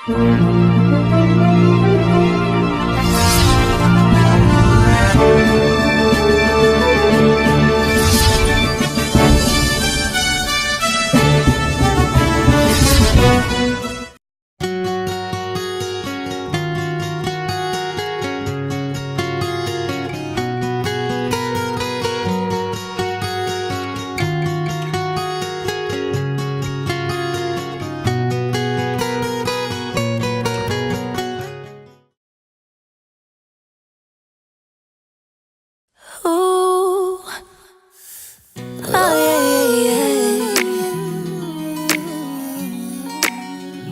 Ooh, oh yeah.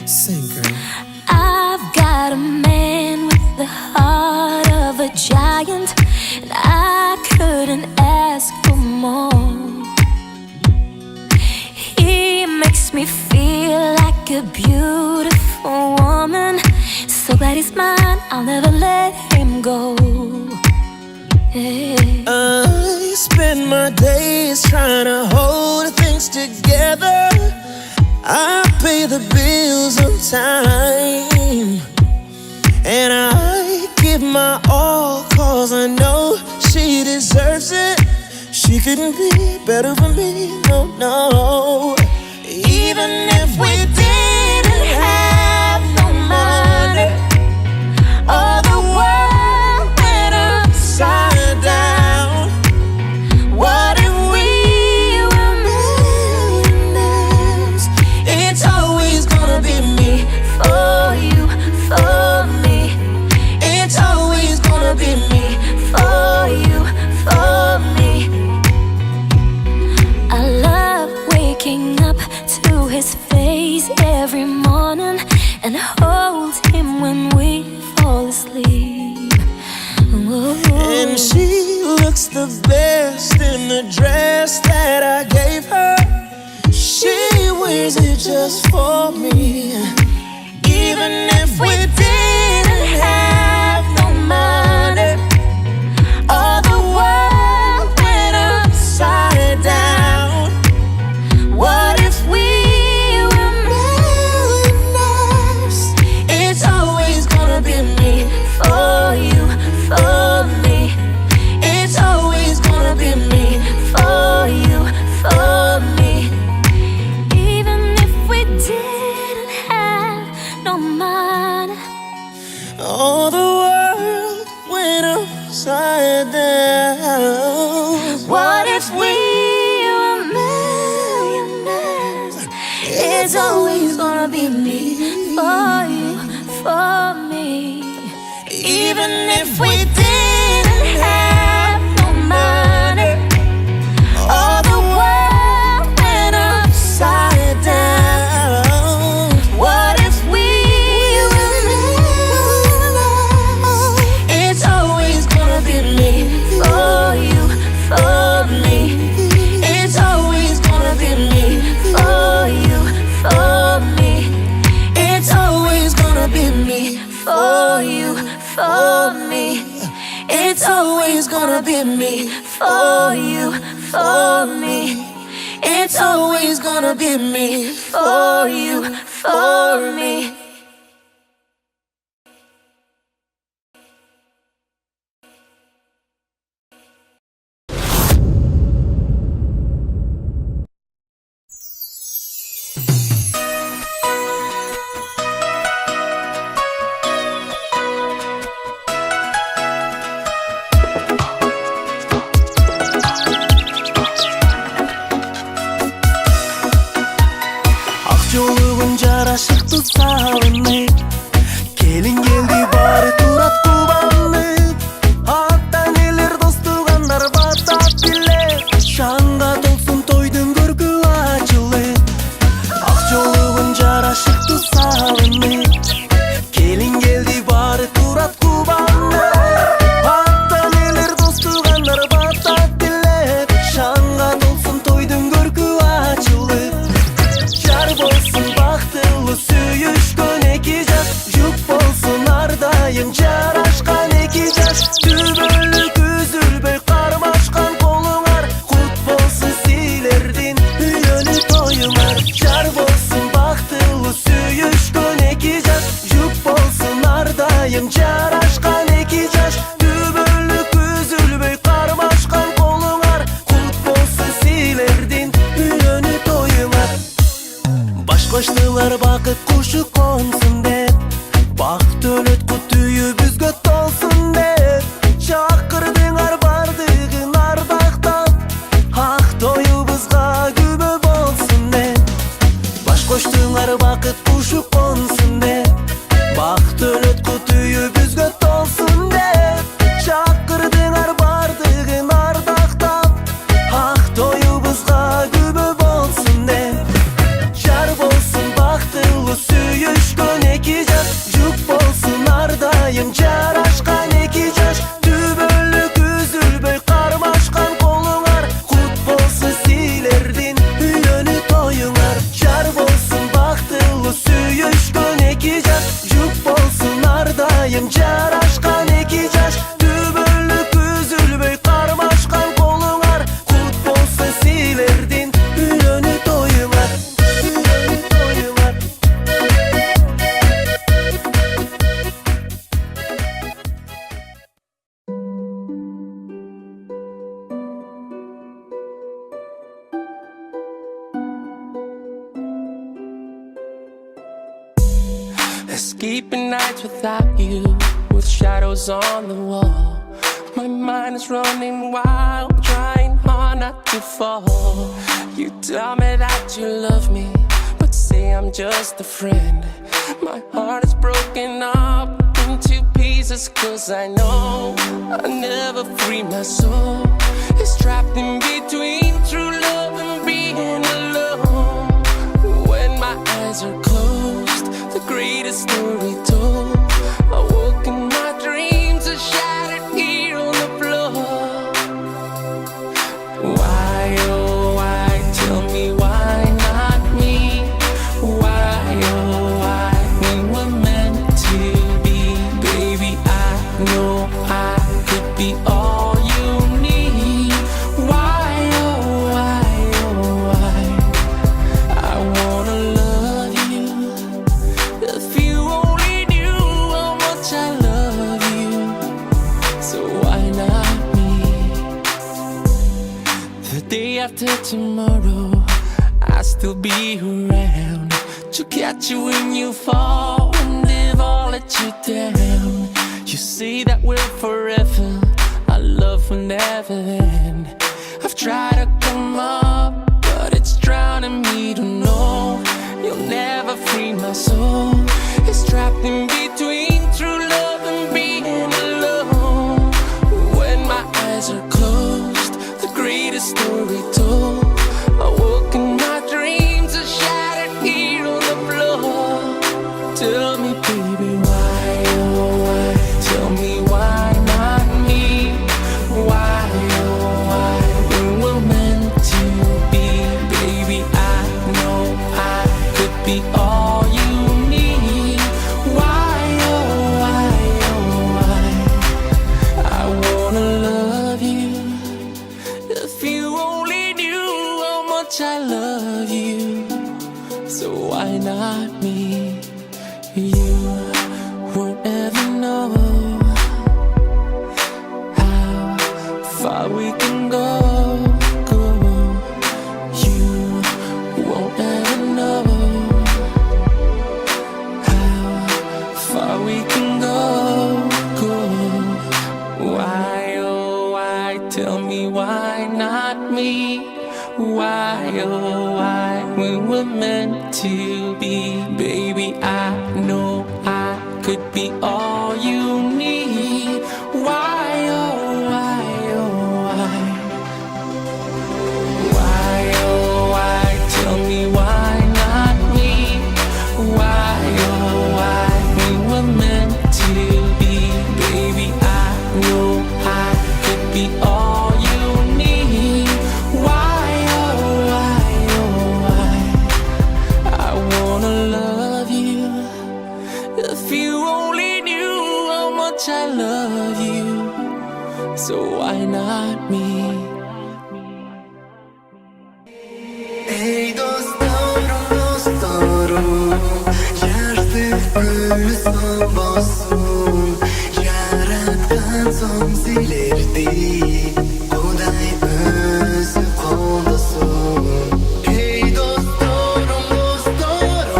Sing, girl. I've got a man with the heart of a giant, and I couldn't ask for more. He makes me feel like a beautiful woman. So glad he's mine, I'll never let him go. Hey. I spend my days trying to hold things together. I pay the bills on time, and I give my all, cause I know she deserves it. She couldn't be better for me, no, no. Even if we didn't have no money, all the world went upside down. What if we were millionaires? It's always gonna be me for you, for me. It's always gonna be me for you, for me. I love waking up to his face every morning and hold him when we fall asleep. Ooh. And she looks the best in the dress that I gave her. She wears it just for me. Even if we didn't have no money, all the world went upside down. What if we were millionaires? It's always gonna be me for you, for me. It's always gonna be me for you, for me. Even if we didn't have no money, all the world went upside down. what if we were millionaires? It's always gonna be me for you, for me. Even if we didn't have no money, all the world went upside down. What if we were millionaires? It's always gonna be me for you, for me. It's always gonna be me for you, for me. It's always gonna be me for you, for me. It's always gonna be me for you, for me. It's always gonna be me for you, for me. Жолугун жарашыктуу сабынны келин келди баары турат кубанны. Аттан элер дос туугандар батат биле, шаңга толсун тойдун көркү ачылы. Ак жолугун жарашыктуу сабынны келин келди баары турат кубанны. Аттан элер дос туугандар батат биле, шаңга толсун тойдун көркү ачылы. Жар болсун бактылуу сүйүшкөн эки жаш, жуп болсун ар дайым жарашкан эки жаш. Түбөлүк үзүлбөй кармашкан колуңар, кут болсун силердин үйлөнүү тоюңар. Жар болсун бактылуу сүйүшкөн эки жаш, Koştular bakıt kuşu konsun dep, bak dölöt kutuyu bizge tolsun dep. Çakırdыңар bardığın ardaqtan, hak toyubuzga kübö bolsun dep. Baş koştuңар bakıt kuşu konsun dep, bak dölöt kutuyu bizge tolsun dep. Çakırdыңар bardığın ardaqtan, hak toyubuzga kübö bolsun dep. Jar bolsun baktılı süyüşkön eki jat, juk bolsun ardayım jaraşkan eki jaş. Tübölük üzülböy karmaşkan koluңар, kut bolsun silerdin üyönü toyuңар. Jar bolsun baktılı süyüşkön eki jat, juk bolsun ardayım jaraşkan eki jaş. Tübölük üzülböy karmaşkan koluңar, kut bolsun silerdin üyönü toyuңar. Escaping nights without you, with shadows on the wall. My mind is running wild, trying hard not to fall. You tell me that you love me, but say I'm just a friend. My heart is broken up into pieces, 'cause I know I'll never free my soul. It's trapped in between true love and being alone. When my eyes are closed, the greatest story told. I woke in my dreams, are shattered here on the floor. Why, oh why, tell me why not me? Why, oh why, we were meant to be. Baby, I know I could be all you need. Why, oh why, oh why, I wanna love you. If you only knew how much I love you, so why not me? The day after tomorrow, I'll still be around to catch you when you fall and if I'll let you down. You say that we're forever, our love will never end. I've tried to come up, but it's drowning me to know you'll never free my soul. It's trapped in between true love and being alone. When my eyes are closed, the greatest story told. I woke in my dreams, are shattered here on the floor. Tell me, baby, why, oh why, tell me why not me? Why, oh why, we were meant to be. Baby, I know I could be all you need. Why, oh why, oh why, I wanna love you. If you only knew how much I love you, so why not me? You won't ever know how far we can go. You won't ever know how far we can go. Why, oh why, tell me why not me? Why, oh why, we were meant to be. Baby, I know I could be all you need. Why, oh why, oh why, why, oh why, tell me why not me? Why, oh why, we were meant to be. Baby, I know I could be all you need. Why, oh why, oh why, I wanna love you. If you only knew how much I love you, so why not me? Ey dostlarım, dostlarım, yardım gülsün basın. Yaratkan son silerdi, Kuday özü koldasın. Ey dostlarım, dostlarım,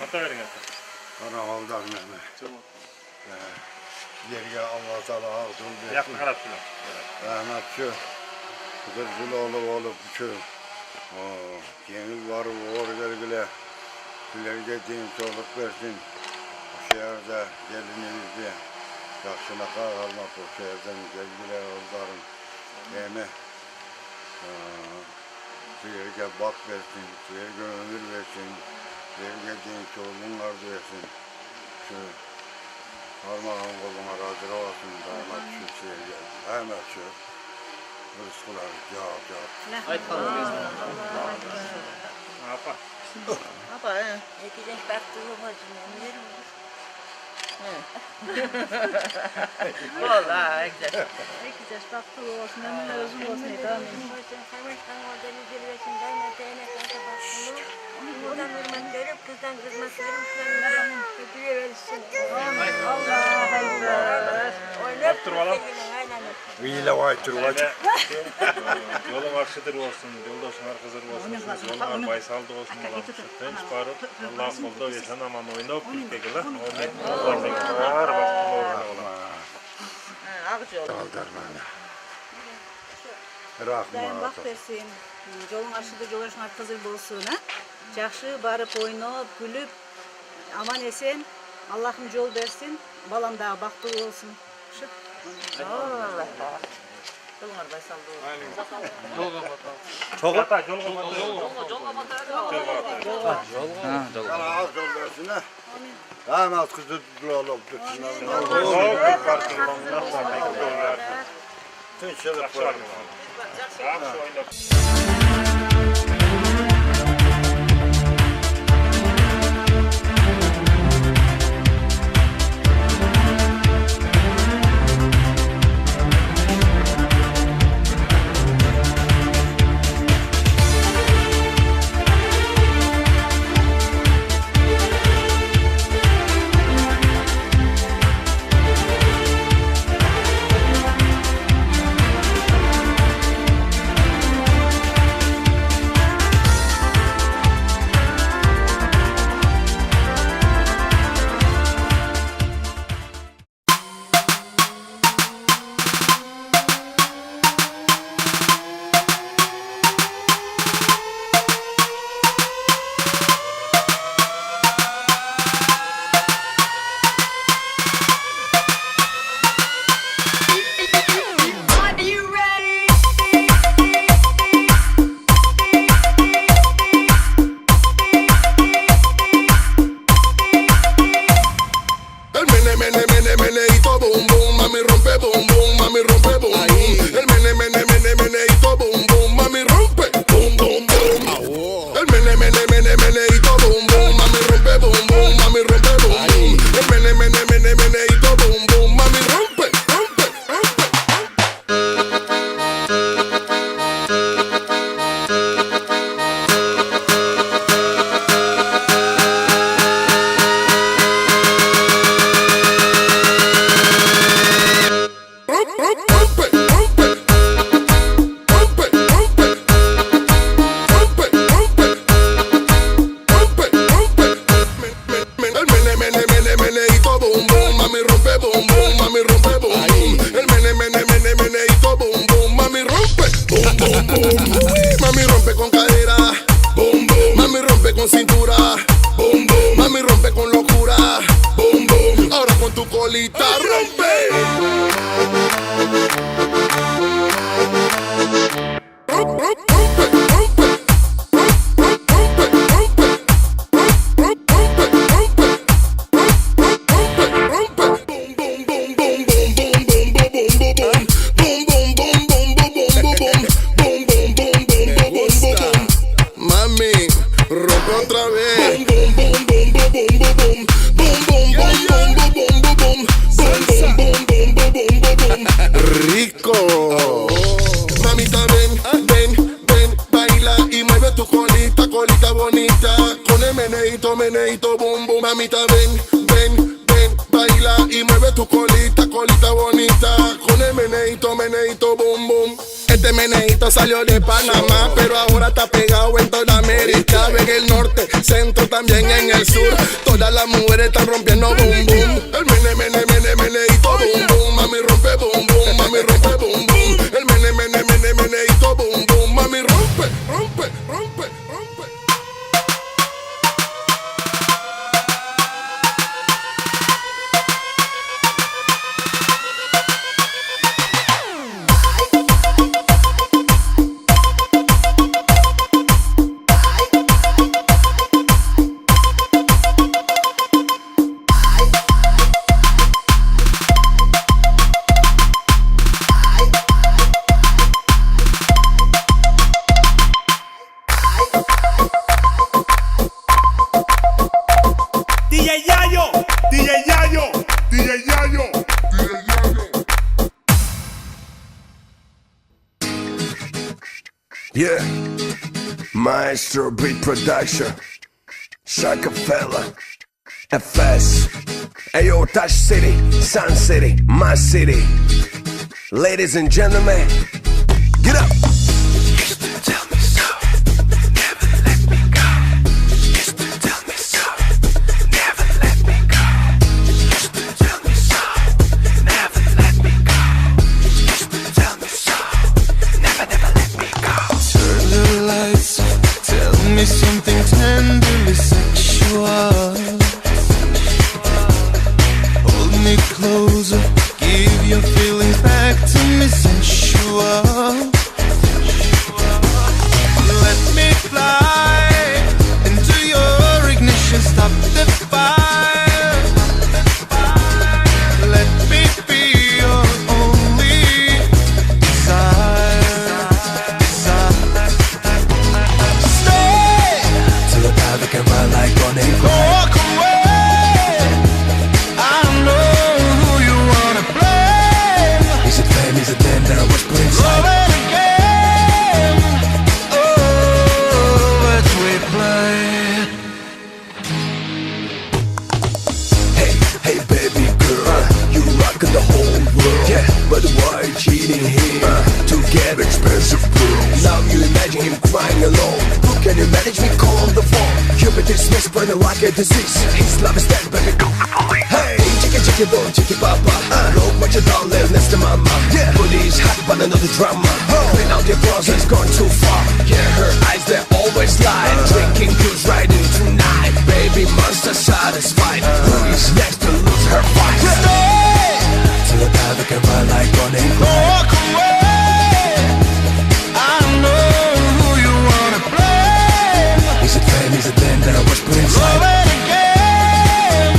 Ata verin ata. Ana aldan məni. Yerə Allah Taala ağzını versin. Yaxın qarab filan. Rəhmətçi. Qızıl olub ki. Yeni var orada Gülərə deyin çoluk versin. Şehirde gelinimizde yaxşılığa almaq o şehirden gelgiler oldarım. Yeme. Şehirge bak versin, şehirge ömür versin. Şehirge deyin çoluğun arzu versin. Şu Armağan koluna razı olsun. Damat şu şehirge. Hemen şu. Rızkılar cevap. Apa. Apa ya? Ekecek baktığım hacım eminim. Vallahi güzel. Ekecek baktığım olsun emin özüm olsun tamam. Hocam savaştan orada bir resimden öteyene kanka baktığım. Buradan ırmak görüp kızdan kızma sığırmışlarına kötüye verirsin. Allah Allah. Oynayıp Oturalım. Vile vay turvaç. Yolun akşıdır olsun, yoldaşın arkadaşlar olsun, yolun baysaldı olsun. Tınç barut, Allah kolda yesen aman oynayıp birlikte lan. Var baktım oğluna. Ağacı olur. Aldar bana. Dayım Rahmat. bak versin. Yolun aşıda yoldaşın arkadaşı bolsun ha. Жақшы barıp oynayıp, gülüp, aman esen, Allah'ım yol versin, balam daha baktı olsun. Allah. Yollar baysaldı olur. Ata yol Sana az yol versin ha. Rahmat kızı olup tutsun. Tınçılık var. Mami rompe con cadera, boom boom. Mami rompe con cintura, boom boom. Mami rompe con locura, boom boom. Ahora con tu colita rompe. Meneito, boom, boom, mamita, ven, ven, ven, baila y mueve tu colita, colita bonita, con el meneito, boom, boom. Este meneito salió de Panamá, pero ahora está pegado en toda América, en el norte, centro, también en el sur. Todas las mujeres están rompiendo boom boom. El mene, mene, mene, meneito boom boom. Mami rompe boom boom, mami rompe boom boom. El mene, mene, mene, meneito boom boom. Mami rompe, rompe, rompe, rompe. DJ Yayo, DJ Yayo, DJ Yayo, DJ Yayo. Yeah, Maestro Beat Production, Shakafella, FS, Ayo Touch City, Sun City, my city. Ladies and gentlemen, get up. Tell me so, never let me go. Tell me so, never let me go. Tell me so, never let me go. Tell me so, never, never let me go. Turn the lights off, tell me something tenderly sexual. Hold me closer, give your feelings back to me sensual. Let me fly into your ignition, stop the fire. Let me be your only desire. Stay till the time we can run like Bonnie. Walk away. I know who you wanna blame. Is it fame? Is it them that I was putting inside? Love it again. Oh, let's replay. Hey, hey, baby girl, you rockin' the whole world. Yeah, but why cheating here? To get expensive girls. Now you imagine him crying alone. Who can you manage me? Call on the phone. Cupid dismissed, spreading like a disease. His love is dead, baby, call the police. Hey, chicky chicky boom, chicky papa. Look what you done, live next to mama. Yeah, police hot, but another drama. Clean out your bras, it's gone too far. Yeah, her eyes, they're always lying. Drinking booze, riding tonight. Baby monster satisfied. Who is next to lose her fight? Stay till the time we can run like Bonnie. Walk away. I know who you wanna blame. Is it fame? Is it them that I was putting inside? Love it again.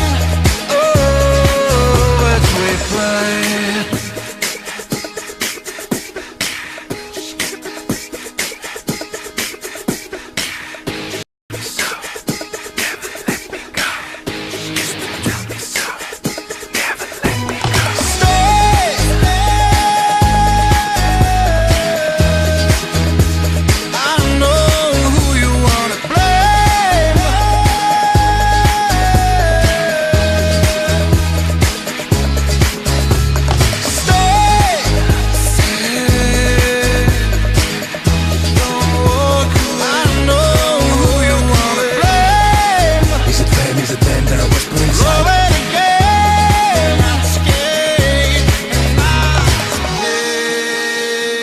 Oh, let's replay.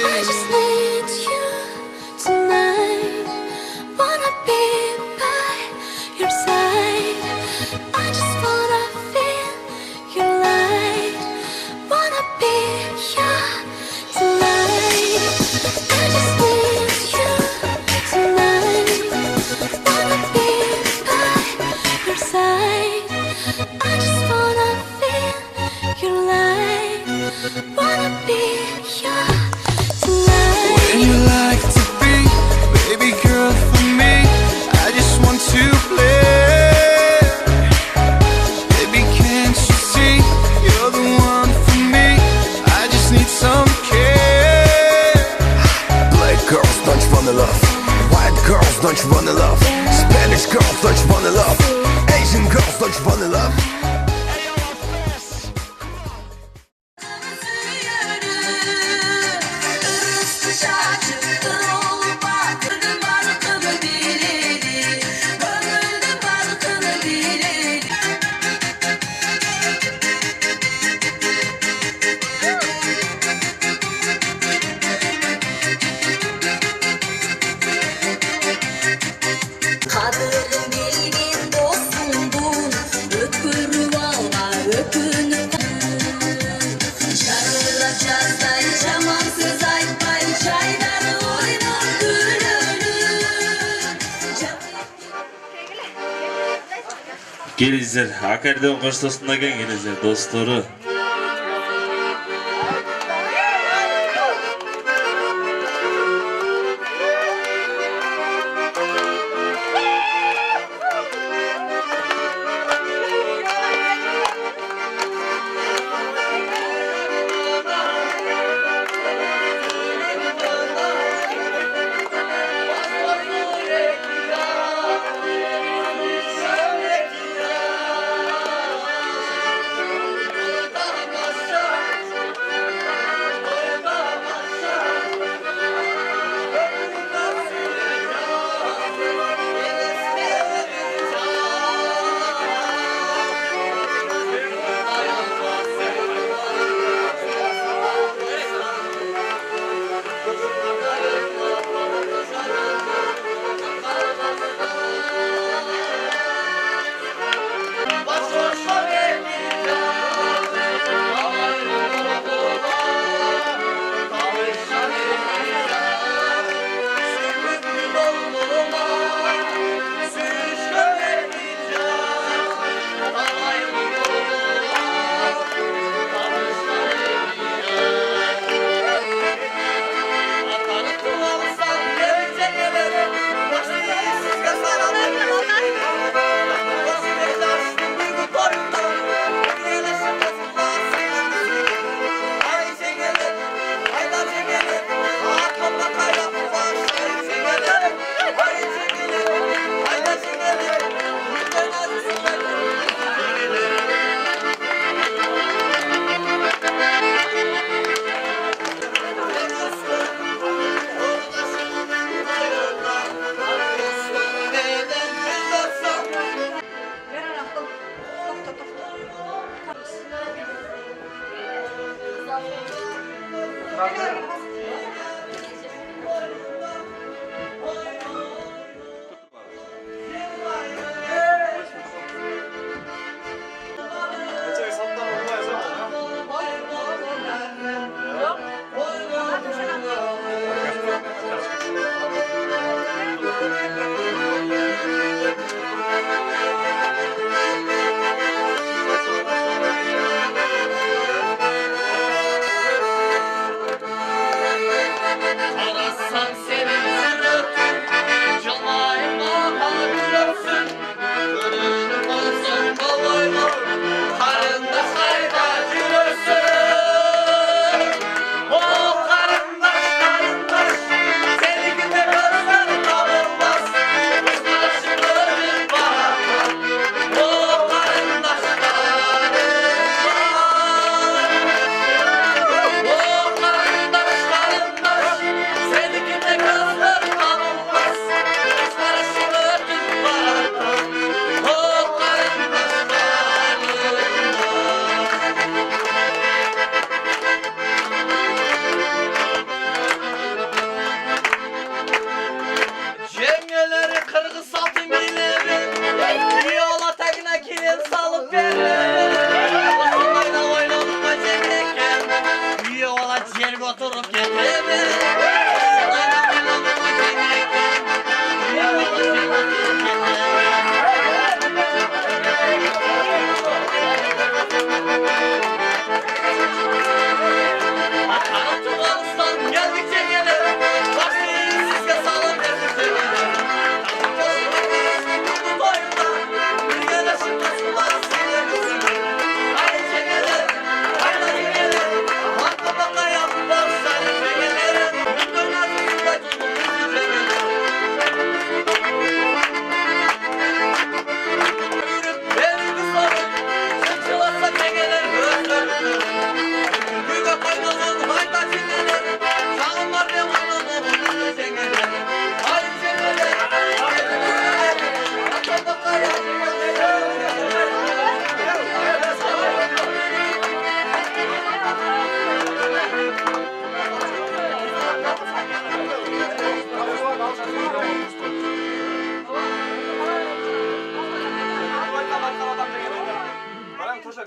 I just need you tonight. Wanna be by your side. I just wanna feel your light. Wanna be here tonight. I just need you tonight. Wanna be by your side. I just wanna feel your light. Wanna be here tonight. When you like to be, baby girl, for me, I just want to play. Baby, can't you see, you're the one for me. I just need some care. Black girls, don't you wanna love? White girls, don't you wanna love? Spanish girls, don't you wanna love? Asian girls, don't you wanna love? Ömrümde Adını bilgin dostumdun, öpürüm alma öpünüp çağıracağız da çamansız aytmay çayları oynap gülünü. Gelizler, Akar'dan koştasında gelizler dostları.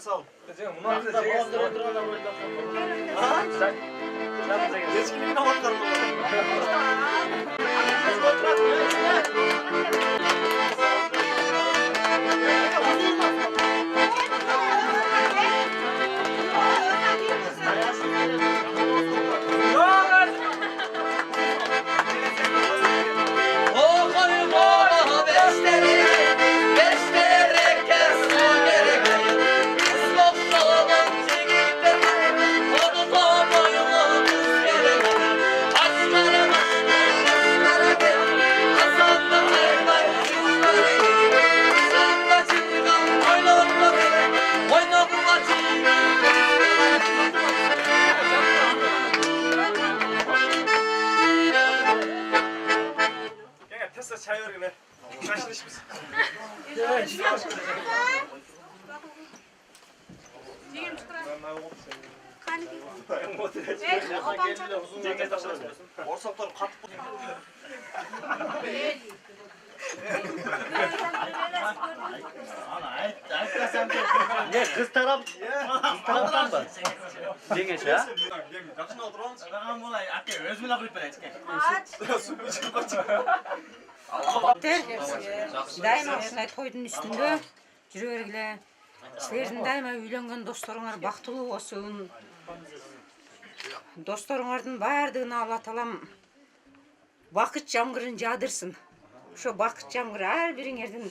sağ ol. Testa çay ver yine. Kaçmış mısın? Orsaklarım katıp Ne kız taraftan mı? Cengeç ha? Kaçına oturalım. Ben bunu özümle koyup vereyim. Su içip kaçın. Daima ушундай тойдун үстүндө жүрө бергиле. Силердин дайыма үйлөнгөн досторуңар бактылуу болсун. Досторуңардын баардыгына Алла таалам бакыт жамгырын жаадырсын. Ошо бакыт жамгыры ар бириңердин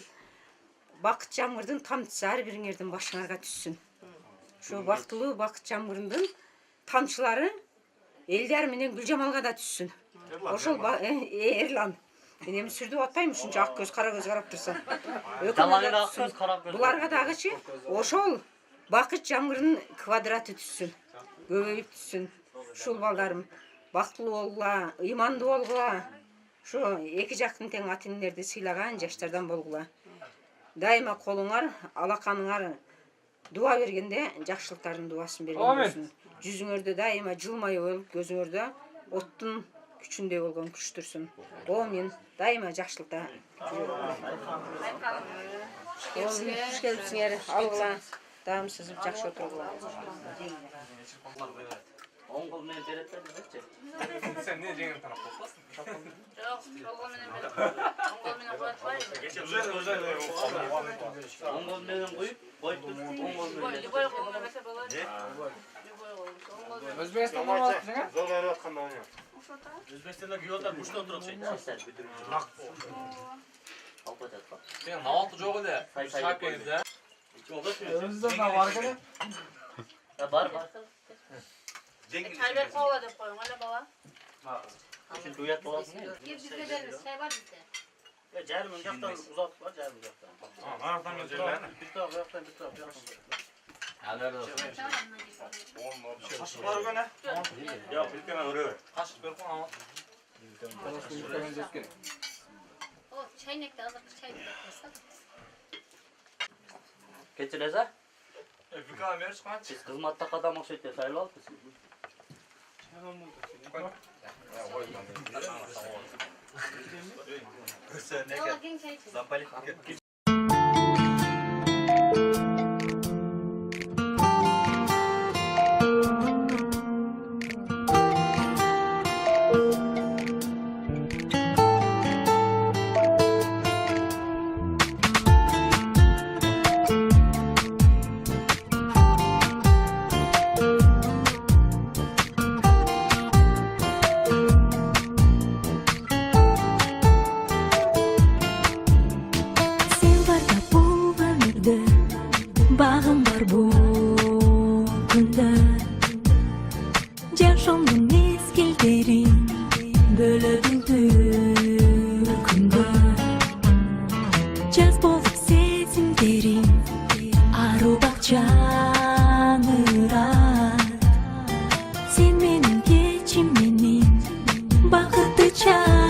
бакыт жамгырдын тамчысы ар бириңердин башыңарга түссүн. Ошо бактылуу бакыт жамгырындын тамчылары элдер менен Гүлжамалга да түссүн. Ошол Эрлан мен эми сүрдүп атпайм ушунча ак көз кара көз карап турса. Тамагына ак көз кара көз. Буларга дагычы ошол бакыт жамгырынын квадраты түссүн. Көбөйүп түссүн. Ушул балдарым бактылуу болгула, ыймандуу болгула. Ошо эки жактын тең ата энелерди сыйлаган жаштардан болгула. Дайыма колуңар, алаканыңар дуа бергенде жакшылыктардын дубасын берген болсун. Жүзүңөрдө дайыма жылмайып болуп, көзүңөрдө оттун күчүндөй болгон күч турсун. Омин дайыма жакшылыкта жүрөм. Хуш келипсиңер, алгыла. Даам сызып жакшы отургула. Оң кол менен берет дечи. Sen niye Cengiz taraf toplasın? Yok, kol менен берет. Kol менен коюп атпайбы? Güzel. Оң кол менен коюп, коюп туруп, оң кол менен. Любой кол менен берсе болот. Любой кол. Оң кол. Özbekistan'da mı attın ya? Zor gayrı atkandan oynuyor. Өзбекстанда күйөтөр муштан турат şey. Алып атат. Senin havaltı çok öyle. Şak geldi. Özbekстанда бар экен. Бар. Çay ver kola деп koyun, öyle baba. Ушин дуят боласың. Bizde beririz, çay var bizde. Жарым жактан узатып бар, жарым жактан. Anahtan götürürler. Bir taraf жактан, bir taraf жактан. Kaşık var öyle. Yok, bir tane örüyor. Kaşık ver kola. O çaynakta azıcık çay döküyorsak. Keçir esa? Bir kahve ver kaç. Siz kızmatta kadam okşayıp sayılып алыпсыз. Ola gen çay içelim. Bağım var bu günde Yaşamın mezgilderin bölündü günde Caz bolup sezimlerin arı bakçanırat Sen benim geçimenin bakıtı çakırat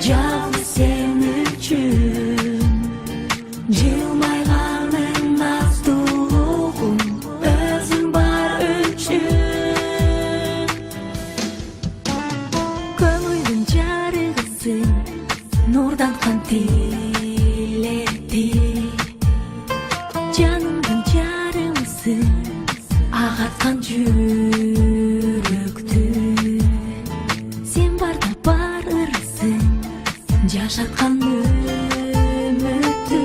Yalnız Diledi canımın yarımsın ağartkan yürüktü sen barda barırsın yaşatkan ümitті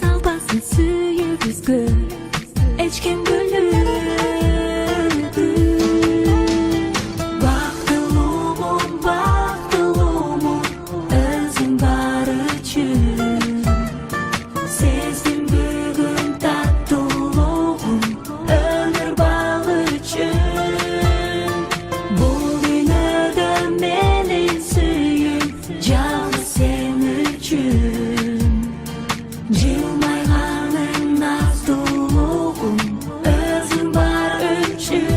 salбасын сүйегізге ешкім бөледі бақыттылымын өзің бар үшін сездім бүгін таттылығын өмір бағы үшін бұл дүниеде менің сүйім жалғыз сен үшін жылмайғаның наздылығын өзің бар үшін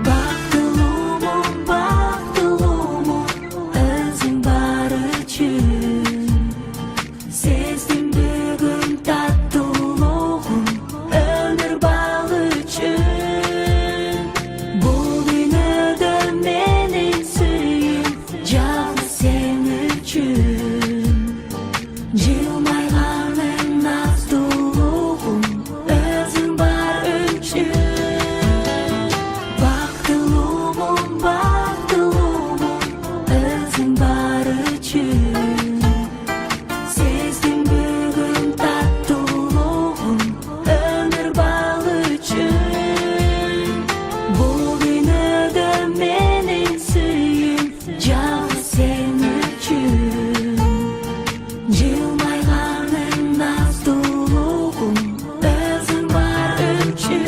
Бақтылымын өзің бар үшін сездім бүгін таттылығын өмір бағы үшін бұл дүниеде менің сүйім жалғыз сен үшін жылмайғаның наздылығын өзің бар үшін Бақтылымын өзің бар үшін сездім бүгін таттылығын өмір бағы үшін бұл дүниеде менің сүйім жалғыз сен үшін жылмайғаның наздылығын өзің бар үшін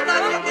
Haydi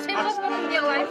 Sen basmadın diye var mı?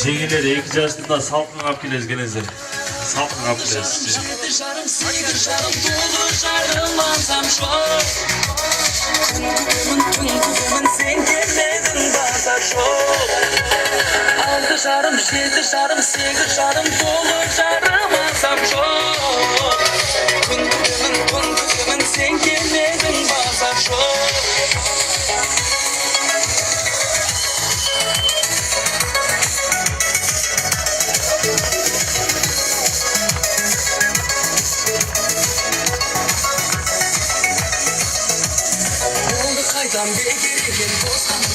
Şeyleri yakacağız da salkın kapilez gelezler. Salkın kapilez. Altı şarım, yedi şarım, sekiz şarım, dolu şarım alsam çok. Kun sen gelmedin bazen çok. Kaydan beygirgin bozanım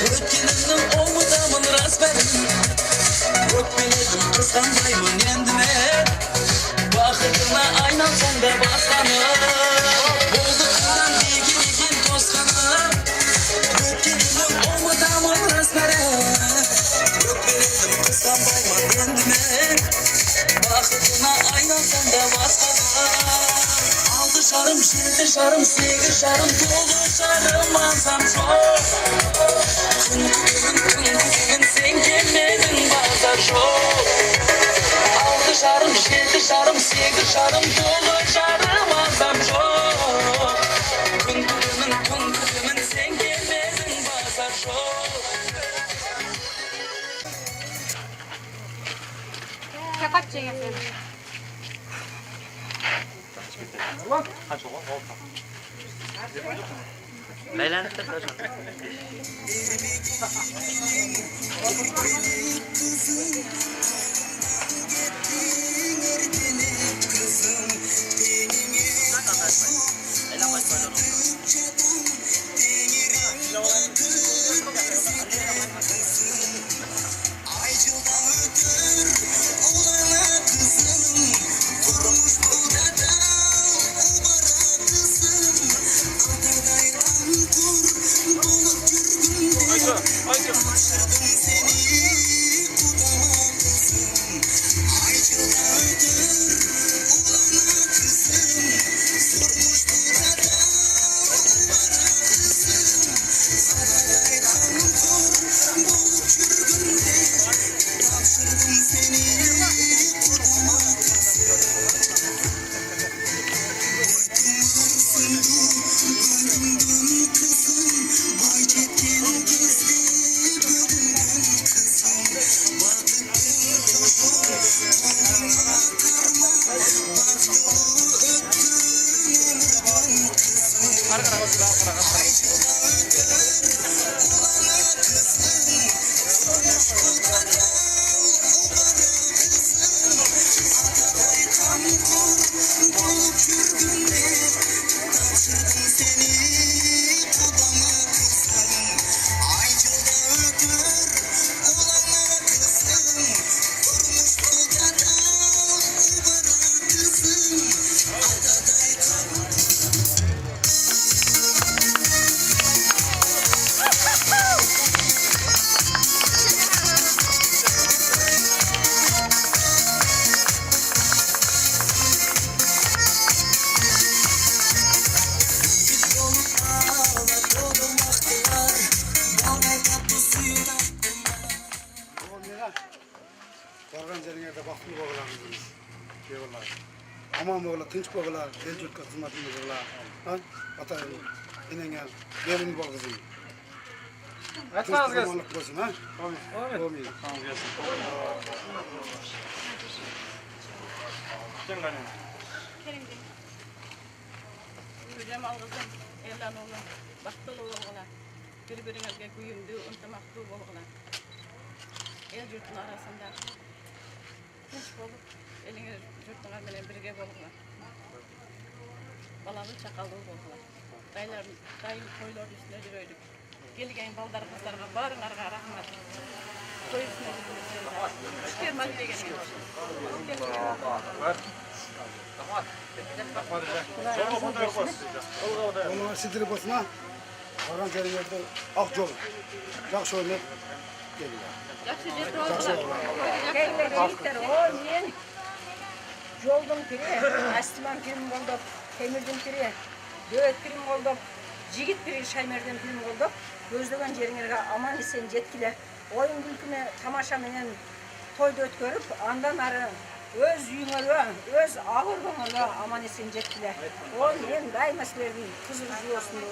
Ötkenizdim olmadamın razberim Ötmeledim kıskandayımın endine Bakırdına aynan sende baskanım Oldu kaydan beygirgin bozanım Ötkenizdim olmadamın razberim Ötmeledim kıskandayımın endine Bakırdına aynan sende baskanım Altı şarım, yedi şarım, sekiz şarım, dolu şarım alsam çok. Kun sen gelmedin bazen çok. Altı şarım, yedi şarım, sekiz şarım, dolu şarım alsam çok. Kun sen gelmedin bazen çok. Kapat yapıyorum. aman boğla, tinç boğla, el yurtka hizmetini boğla. Ata enenge verin bol kızım. Aytmaz gelsin. Kurbanlık olsun ha. Amin. Tamam gelsin. Kim gani? Cemal kızım, Erlan oğlum, baktılı oğluna, birbirine güyümdü, ıntımaklı oğluna. El yurtun arasında tinç bolup, eline yurtuna bilen birge oğluna. Balalı çakalı oğluna. Dayım koyların üstüne yürüydük. Gelgen baldar kızlarga barınarga rahmat. Koy üstüne yürüydük. Şükür mal degen. Onun sidiri basına Hakan Serin yerde ak yol. Yaxşı oynayıp geliyor. Жолдың пире, астынан пирим болдоп, темирдин пире, дөөт пирим болдоп, жигит пири шаймерден пирим болдоп, көздөгөн жериңерге аман эсен жеткиле. Оюн күлкүмө тамаша менен тойду өткөрүп, андан ары өз үйүңөргө, өз агыргыңарга аман эсен жеткиле. Ол мен дайыма силердин кызыгы жуосун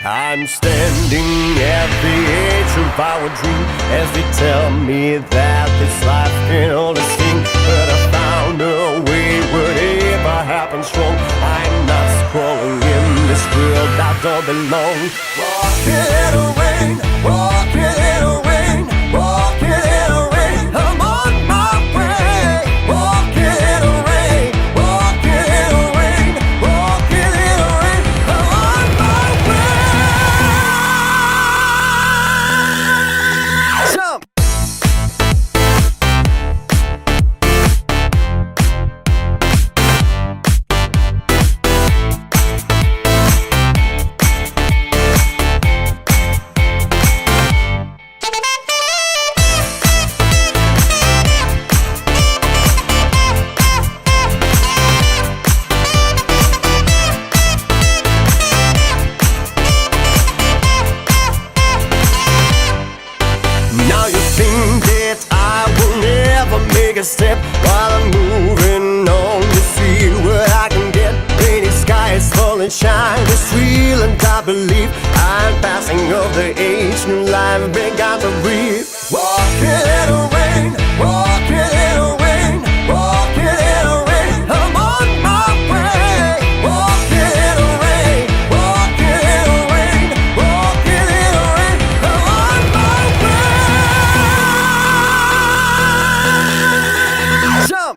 I'm standing at the edge of our dream as they tell me that this life can only sing. But I found a way, whatever happens wrong, I'm not crawling in this world that don't belong. Walking in the rain, walking in the rain, walking in the rain, I'm on my way. Walking in the rain, walking in the rain, walking in the rain, I'm on my way. Jump! Now you think that I will never make a step while I'm moving on. You see what I can get. Rainy skies falling, shine. It's real and I believe I'm passing of the age. New life began to breathe. Walking in the rain, walking in the rain, walking in the rain. I'm on my way. Walking in the rain, walking in the rain, walking in the rain. I'm on my way. Jump!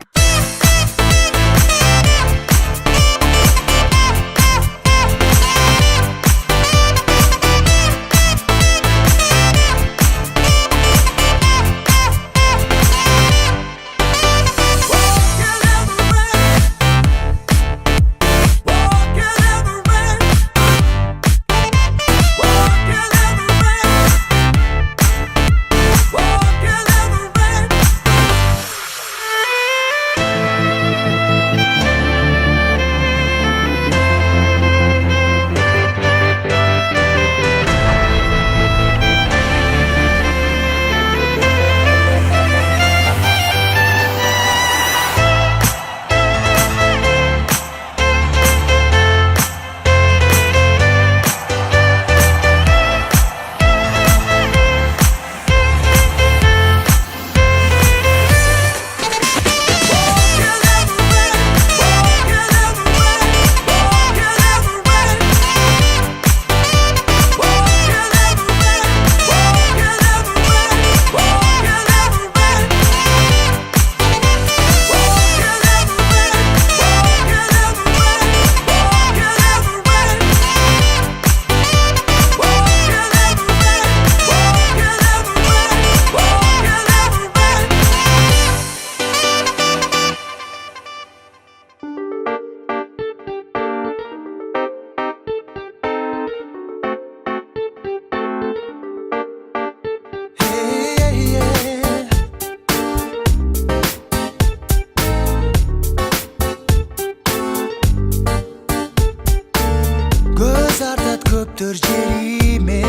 көптөр жериме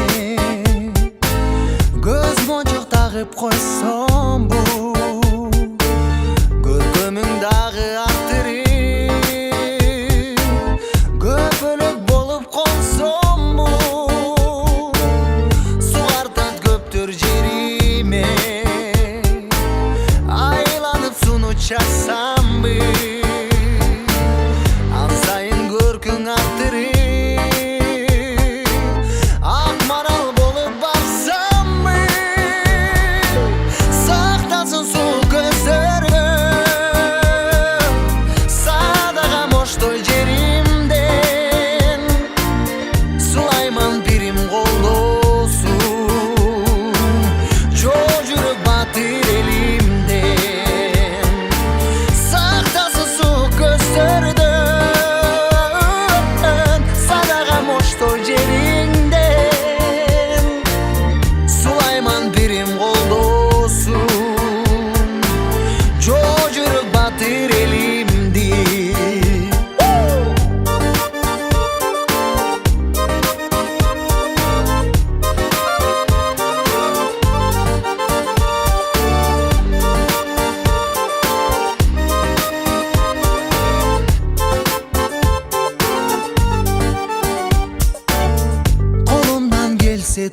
көз мончок тагып койсом бу көркөмүң дагы актырып көпөлөк болуп колсом бу сугартат көптөр жериме айланып суну чаксамбы ан сайын көркүң актырып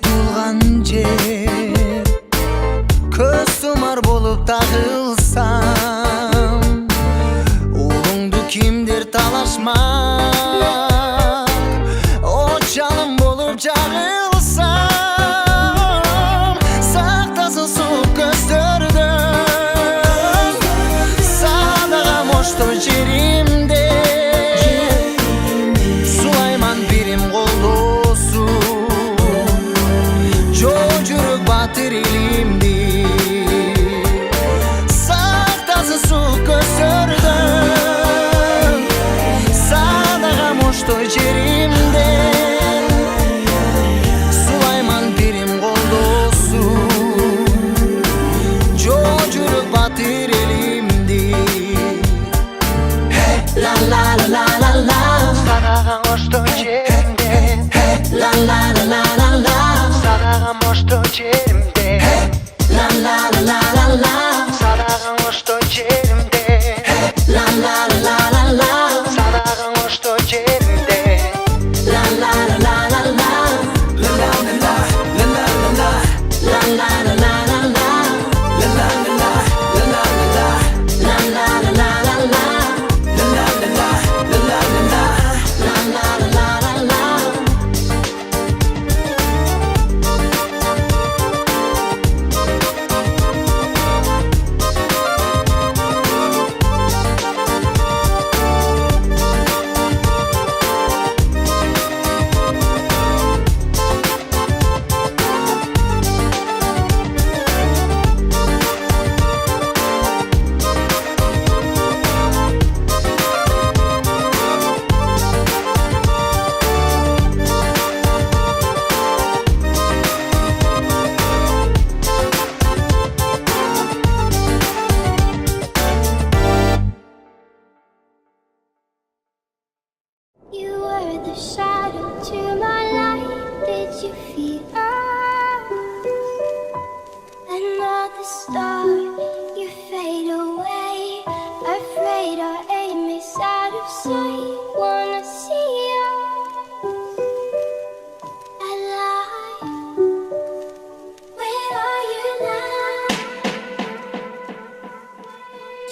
Тулган жер көз сумар болуп тагылсам улуңду кимдир талашмак от жалын болуп жагылсам сактасын суук көздөрдөн садага моштой жеримде сулайман бирим колдосу батыр элимди сактасын суук көздөрдөн садага моштой жеримде сулайман бирим колдосу жо жүрөк батыр элимди ла ла ла ла ла садага моштой жеримде ла ла ла ла ла садага моштой жеримде ла ла ла ла ла садага моштой жеримде ла ла ла ла ла садага моштой жеримде ла ла ла ла ла ла ла ла ла ла ла ла ла You were the shadow to my light. Did you feel us? Another star, you fade away. Afraid our aim is out of sight. Wanna see us alive? Where are you now?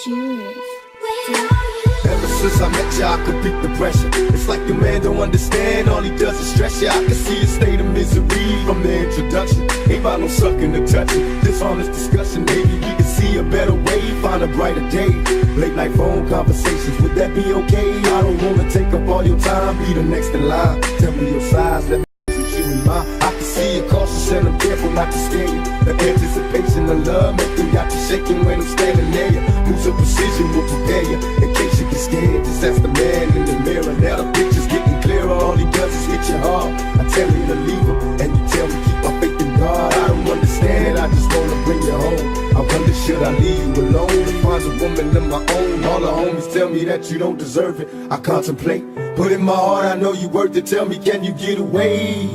Juniors, where are you? Ever since I met you, I could beat the pressure. It's like your man don't understand, all he does is stress you. I can see a state of misery from the introduction. Ain't about no sucking or touching. This honest discussion, maybe we can see a better way, find a brighter day. Late night phone conversations, would that be okay? I don't wanna take up all your time, be the next in line. Tell me your size, let me put you in mind. I can see you cautious and I'm careful not to scare you. The anticipation of love make me got you shaking when I'm standing near you. Moves of precision will prepare you in case you get scared. Just ask the man in the mirror. Now the picture's getting clearer. All he does is hit you hard. I tell you to leave him, and you tell me keep my faith in God. I don't understand, I just wanna bring you home. I wonder should I leave you alone to find a woman of my own. All the homies tell me that you don't deserve it. I contemplate, but in my heart I know you worth it. Tell me, can you get away?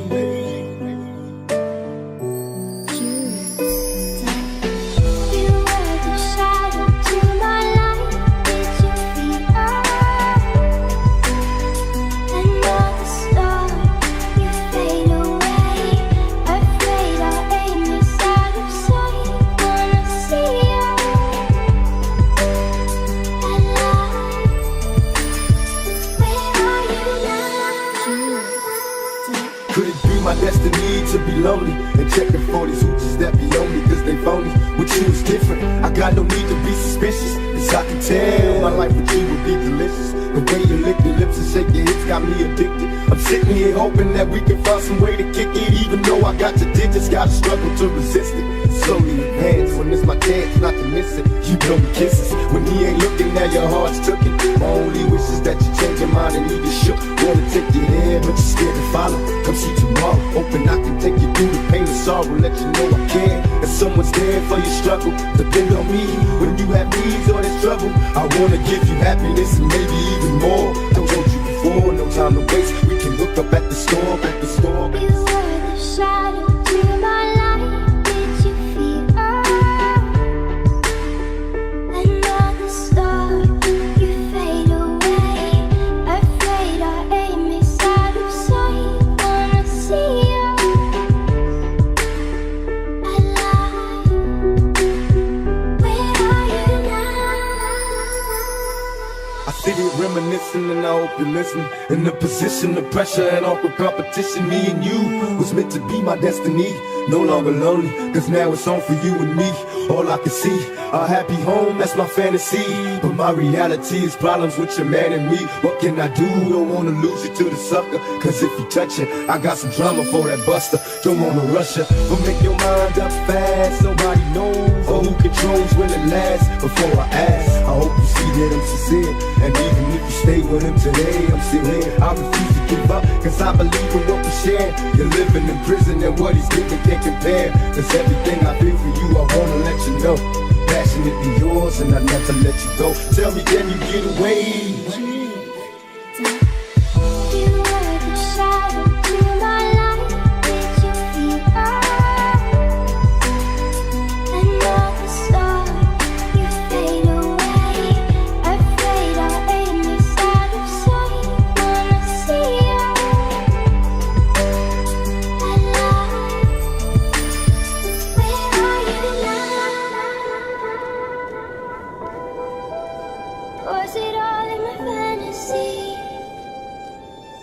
My destiny to be lonely and checking for these hoochies that be on me cause they phony. With you it's different, I got no need to be suspicious, cause I can tell my life with you would be delicious. The way you lick your lips and shake your hips got me addicted. I'm sitting here hoping that we can find some way to kick it. Even though I got your digits, gotta struggle to resist it. Slowly advance when it's my chance not to miss it. You blow me kisses when he ain't looking, now your heart's took it. My only wish is that you change your mind and leave it shook. Wanna take you there, but you're scared to follow. Come see tomorrow, hoping I can take you through the pain and sorrow. Let you know I care, and someone's there for your struggle. Depend on me when you have needs or there's trouble. I wanna give you happiness and maybe even more. I told you before, no time to waste. We can look up at the storm, at the storm. You were the shadow to my light. Did you feel another star? You fade away. Afraid our aim is out of sight. Wanna see you alive. Where are you now? I sit here reminiscing and I hope you're listening. In the position of pressure and awkward competition, me and you was meant to be my destiny. No longer lonely, cause now it's on for you and me. All I can see, a happy home, that's my fantasy. But my reality is problems with your man and me. What can I do? Don't wanna lose you to the sucker. Cause if you touch it, I got some drama for that buster. Don't wanna rush her, but make your mind up fast. Nobody knows or who controls when it lasts. Before I ask, I hope you see that I'm sincere. And even if you stay with him today, I'm still here. I refuse to give up, cause I believe in what we share. You're living in prison and what he's giving can't compare. Cause everything I feel for you, I wanna let you know. Passionately yours and I never let you go. Tell me, can you get away? You were the shadow to my light. Did you feel another star? You fade away. Afraid our aim is out of sight. Wanna see you alive. Where are you now? Was it all in my fantasy?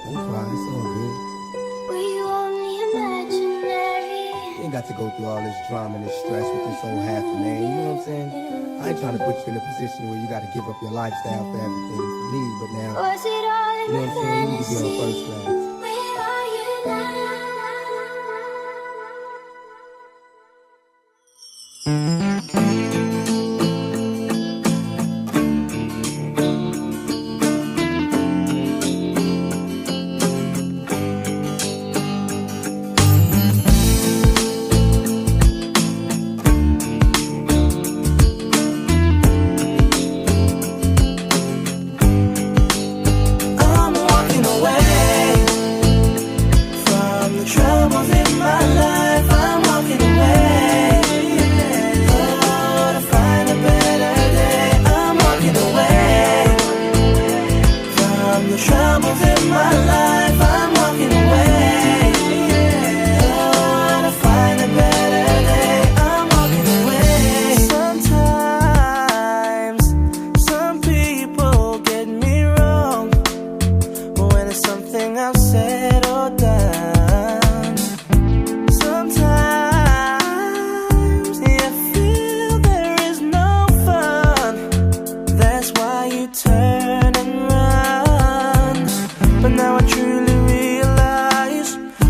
Don't cry, it's all good. Were you only imaginary? You ain't got to go through all this drama and this stress with this old half a man, you know what I'm saying? I ain't trying to put you in a position where you got to give up your lifestyle for everything for me, but now, Was it all in you know my what I'm saying? You need to be on fantasy? first class. Where are you now? I'm walking away from the troubles in my life. I'm walking away, oh, to find a better day. I'm walking away from the troubles in my life. I'm walking away, oh, to find a better day. I'm walking away. Sometimes some people get me wrong when it's something I've said or done. Sometimes you feel there is no fun. That's why you turn and run. But now I truly realize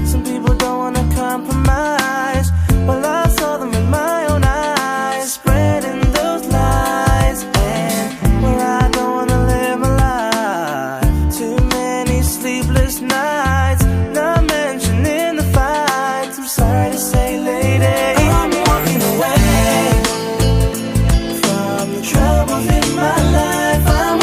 some people don't wanna compromise. Well, I saw them with my own eyes, spreading those lies. And well, I don't wanna live my life. Too many sleepless nights, not mentioning the fights. I'm sorry to say, lady, I'm walking away from the troubles in my life. I'm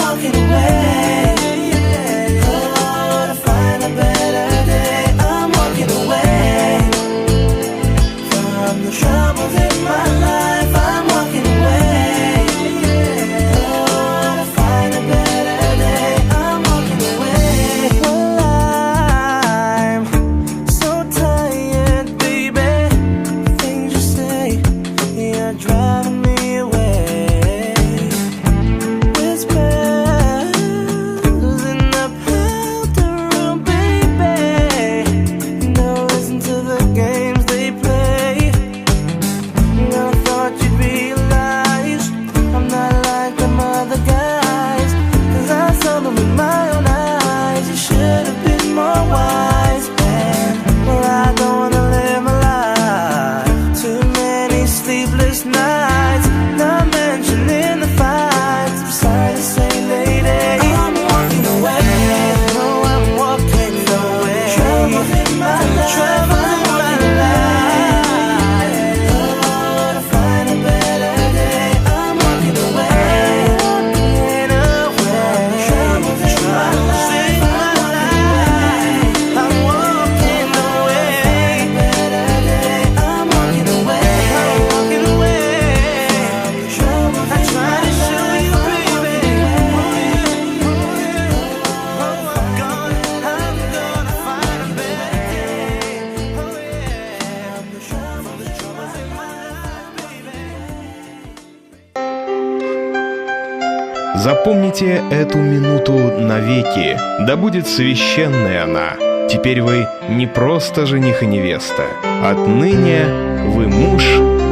Запомните эту минуту навеки, да будет священной она. Теперь вы не просто жених и невеста, отныне вы муж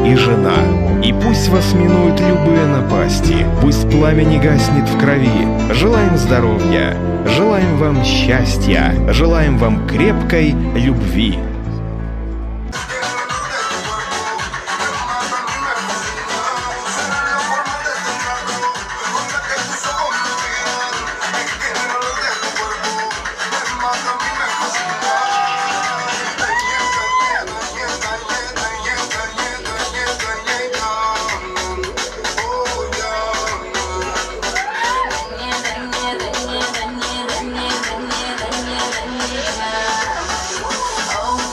и жена. И пусть вас минуют любые напасти, пусть пламя не гаснет в крови. Желаем здоровья, желаем вам счастья, желаем вам крепкой любви. Oh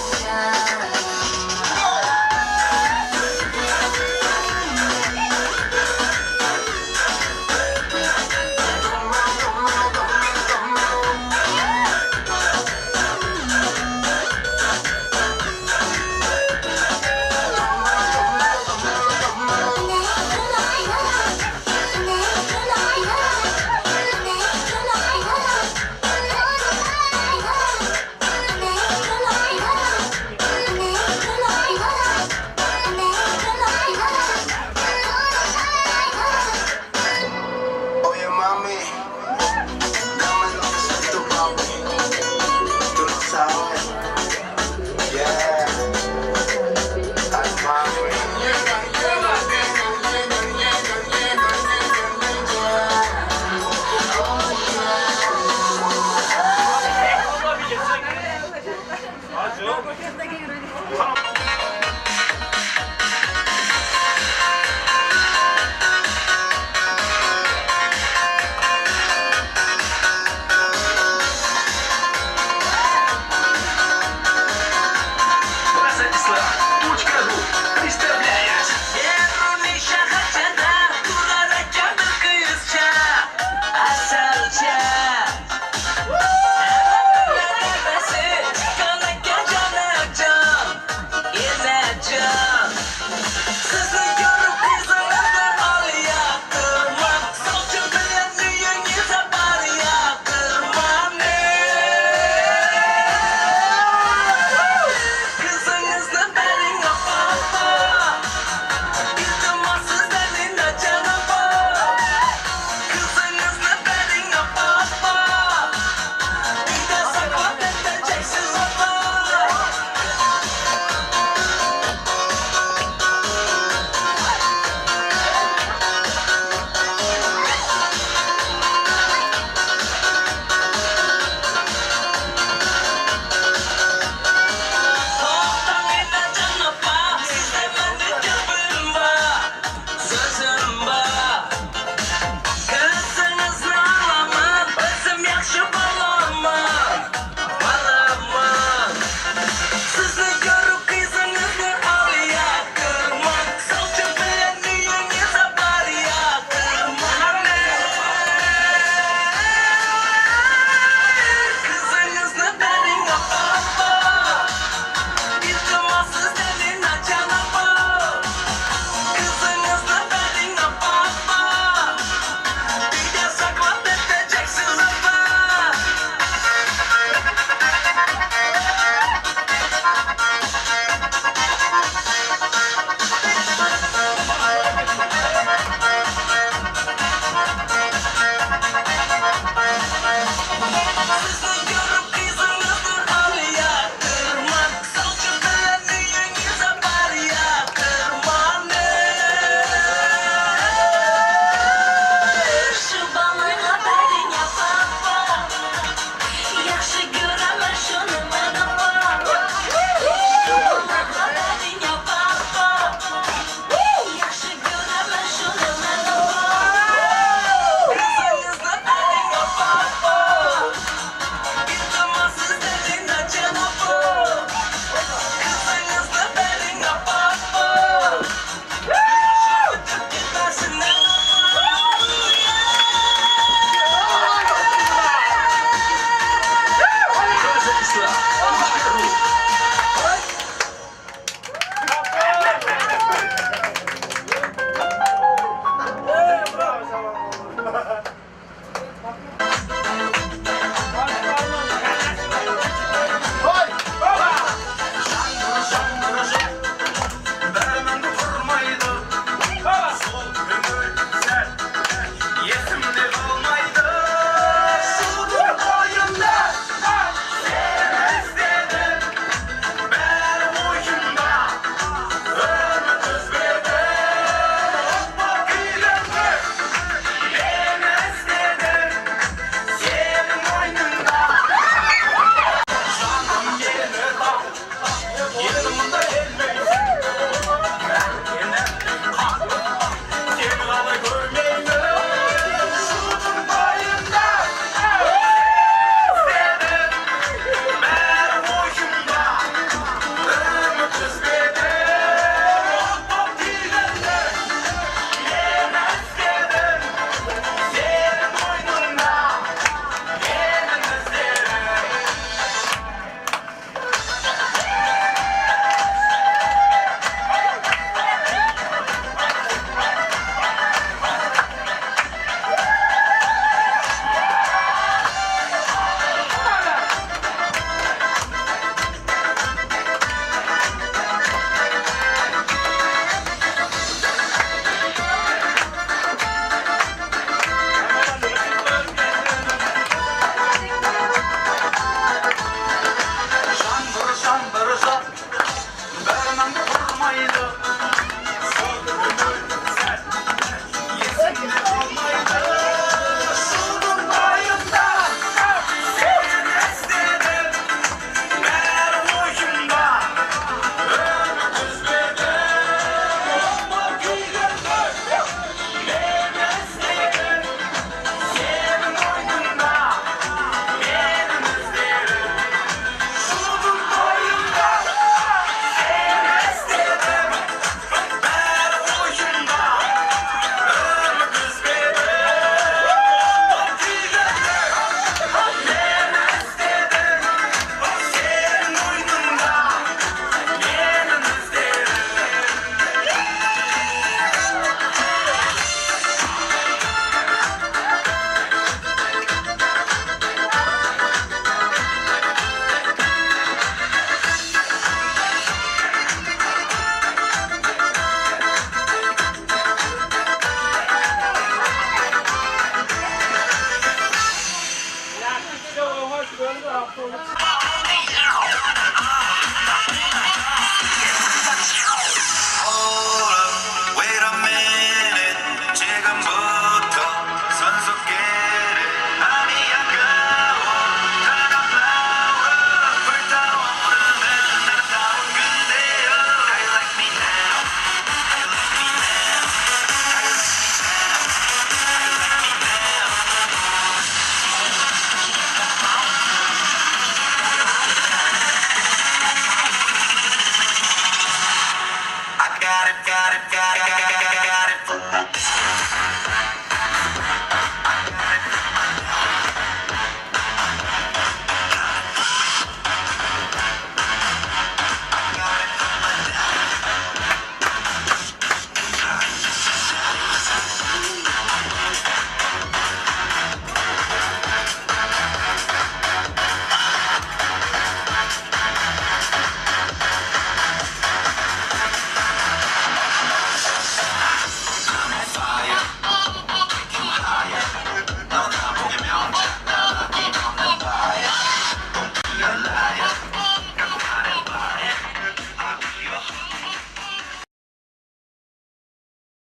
got it.